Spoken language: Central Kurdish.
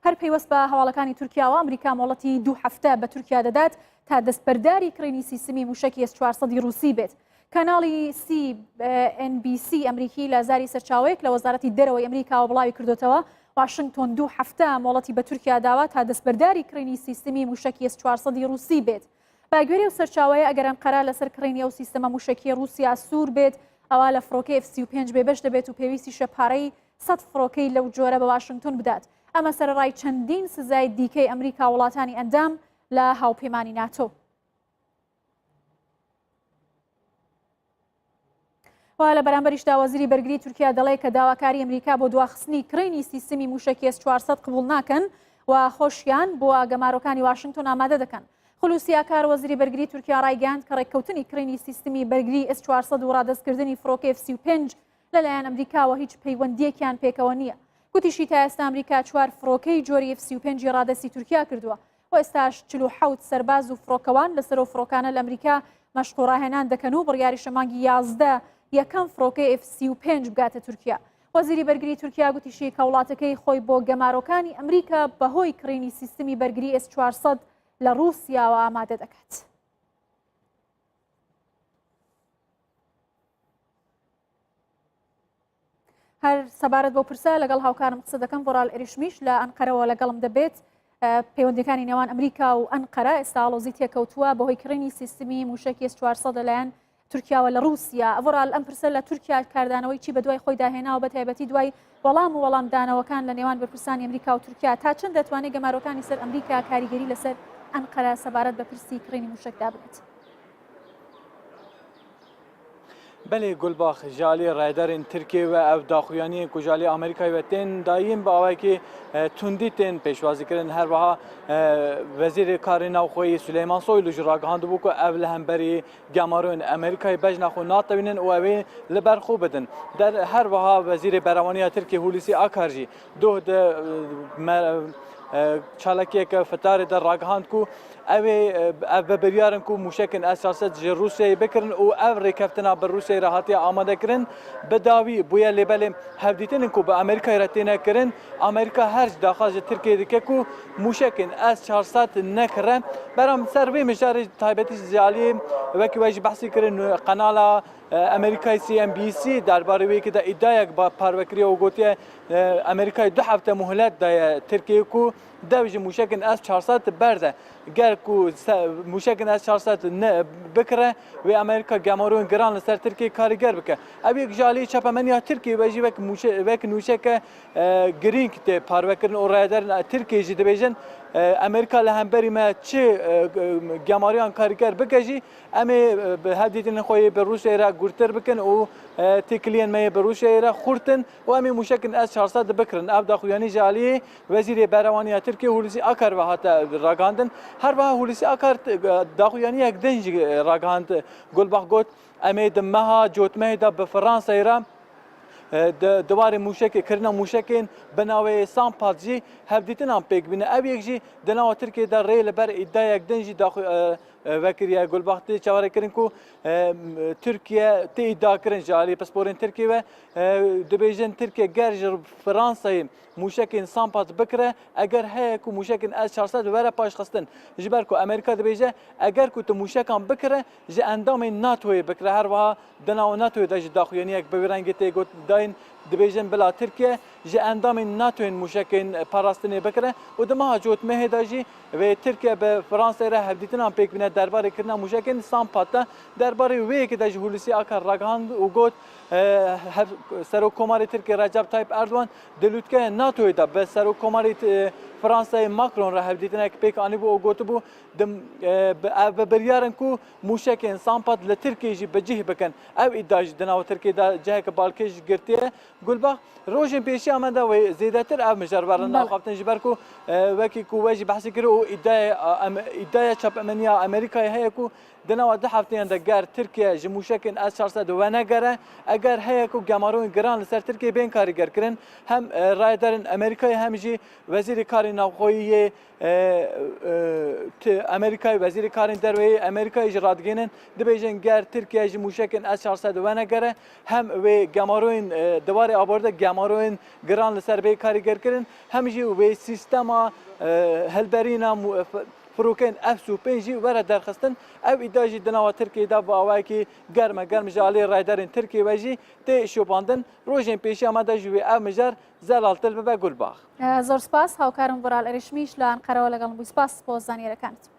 هەر پەیوەست بە هەواڵەکانی تورکیا و ئەمریکا مۆڵەتی 2 هەفتە بە تورکیا دەدات تا دەستبەرداری کڕینی سیستمی موشکی S-400 رووسی بێت. کاناڵی NBC ئەمریکی لە زاری سەرچاوەیەک لە وەزارەتی دەرەوەی ئەمریکاوە بڵاوی کردوتەوە واشنگتن 2 هەفتە مۆڵەتی بە تورکیا داوا تا دەستبەرداری کڕینی سیستمی موشکی S-400 رووسی بێت. باگوێری و سەرچاوەیە ئەگەر ئەنقەرە لەسەر کڕینی ئەو سیستەمە موشکی رووسیا سوور بێت ئەوە لە فڕۆکەی F-35 بێبەش دەبێت و پێویستی شەپارەی 100 فڕۆکەی لەو جۆرە بە واشنگتن بدات. ئەمە سەرڕای چەندین سزای دیکەی ئەمریکا وڵاتانی ئەندام لە هاوپەیمانی ناتۆ. وا لە بەرامبەریشدا وەزیری بەرگری تورکیا دەڵێت کە داواکاری ئەمریکا بۆ دواخستنی کڕینی سیستمی موشکی S-400 قبول ناکەن و خۆشیان بۆ گەمارۆکانی واشنگتن ئامادە دەکەن. خولوسی ئاکار وەزیری بەرگری تورکیا ڕایگەاند کە ڕێککەوتنی کڕینی سیستمی بەرگری S-400 و ڕادەستکردنی فڕۆکەی F-35 لەلایەن ئەمریکاوە هیچ پەیوەندیەکیان پێکەوە نییە. گوتیشی تا ئێستا ئەمریکا 4 فڕۆکەی جۆری F-35 ڕادەستی تورکیا کردووە و ئێستاش 47 سەرباز و فڕۆکەوان لەسەر و فڕۆکانە لە ئەمریکا مەشقوڕاهێنان دەکەن و بڕیاری شەمانگی 11 یەکەم فڕۆکەی F-35 بگاتە تورکیا. وەزیری بەرگری تورکیا گوتیشی کە وڵاتەکەی خۆی بۆ گەمارۆکانی ئەمریکا بەهۆی کڕینی سیستمی بەرگری S-400 لە رووسیاوە ئامادە دەکات. هەر سەبارەت بۆ پرسە لەگەڵ هاوکارم قسە دەکەم بۆڕال ئێریشمیش لە ئەنقەرەوە لەگەڵم دەبێت. پەیوەندیەکانی نێوان ئەمریکا و ئەنقەرە ئێستا ئاڵۆزی تێکەوتووە بەهۆی کڕینی سیستمی موشکی S-400 لەلایەن تورکیاوە لە رووسیا. ئەوڕال ئەم پرسە لە تورکیا کاردانەوەی چی بە دوای خۆی داهێناوە بە تایبەتی دوای وەڵامدانەوەکان لە نێوان بەرپرسانی ئەمریکا و تورکیا تا چەند دەتوانێت گەمارۆکانی سەر ئەمریکا کاریگەری لەسەر ئەنقەرە سەبارەت بە پرسی کڕینی موشکدا بێت. بله گلباخ جالی رایدرین ترکیه و او داخویانی کجالی آمریکایی و تن دایم با آوای که تندی تن پیشوازی کردن هر وها وزیر کار نوخوی سلیمان سویلو جراگاند بو که اول هم بری گمارون آمریکایی بجنا خو ناتوینن و اوی لبر خوب بدن در هر وها وزیر بروانی ترکیه هولیسی آکارجی دو چالکیه که فتار در راگاند کو اوی بریارن کو موشکن اساسات ج روسیه بکرن او او ریکفتنا بر روسیه راحتی آماده کرن بداوی بویا لبل هفدیتن کو به امریکا راتینا کرن امریکا هر داخل ترکیه دکه کو موشکن اس 400 نکره برام سروی مشار تایبتی جالی وکی واج بحثی کرن قنالا امریکای CNBC درباره وی که در ادعای با پروکری و گوتی امریکای 2 هفته مهلت دای ترکیه کو دوج موشکن اس 400 برده گر کو موشکن اس 400 نه بکره و امریکا گمارون گران سر ترکیه کارگر بکه ابي جالی چپمنیا ترکیه وجی وک موشک گرینگ ته پروکرن او رادر ترکیه جدی بیژن امریکا لهمبری ما چه گماریان کارگر بکجی امی هدیتن خوی به روسیه را گورتر بکن او تکلین می به روسیه را خورتن و امی موشکن اس 400 بکرن اب داخویانی جالی وزیر بروانی ترکیه هولیسی آکار و هات راگاندن هر وها هولیسی آکار داخویانی یک دنج راگاند گلباخ گوت امی دمها جوتمه دا به فرانسه ایران دوباره موشک کرنا موشکین بناوی سامپاتجی هفدیتن هم پیک بینه اب یک جی دناو ترکیه در ریل بر ادعای یک دنجی داخل وکریه گلباختی چواره کرن کو ترکیه تی ادعا کرن جالی پاسپورین ترکیه و دبیجن ترکیه گرج فرانسه موشکین سامپات بکره اگر هی کو موشکین اس 400 وره پاش خستن جبر کو امریکا دبیجه اگر کو تو موشکان بکره ج اندام ناتو بکره هر وا دناو ناتو دج داخویانی یک بورنگی تی گوت داین دبیجن بلا ترکیه ج اندام ناتو موشکین پاراستنی بکره و دما جوت مهداجی و ترکیه به فرانسه را هدیتن هم پیک بینه درباره کرنا موشکین سامپاتا درباره وی که دج هولیسی آکار راگاند و گوت سروکماری ترکیه رجب طایب اردوان دلوتکه ناتو دا به سروکماری فرانسه ماکرون را هدیتن یک پیک آنی بو گوت بو دم به بریارن کو موشکین سامپات لترکیه جی بجه بکن او ادعای دناو ترکیه دا جه که بالکش گرتیه گلباخ روشن پیشی آمده و زیادتر او مجربارن ناخافتن جبر کو وکی کو وجه بحثی کرد و ادعای چپ امنیا امریکای هیا کو دناو 10 هفته اندگر ترکیه جموشکن اس 400 و نگره اگر هیا کو گمارون گران سر ترکیه بین کارگر کرن هم رایدرن امریکای هم جی وزیر کار وزارتداری ناوخۆیی ئەمریکای وەزیری کارین دەروەیە ئەمریکای ji radgehînin dibêjin ger Tirkiye ji mûşekên S-400 wenegere hem wê gemaroyên diwarê aborda gemaroyên giran li ser bê karîgerkirin hem jî wê sîstema hilberîna فرۆکên F-35 jî were derxistin ev îdia jî di nava Tirkiyeyê bu awayekî germ ji aliyê rayderên Tirkiye ve jî tê şopandin rojên pêşiya me de ji wê ev mijar zelaltil bibe Gulbağ. زۆر سپاس هاوکارم بۆرال ئەریشمیش لە ئەنقەرەوە لەگەڵ بووی سپاس بۆ زانیاریەکانت.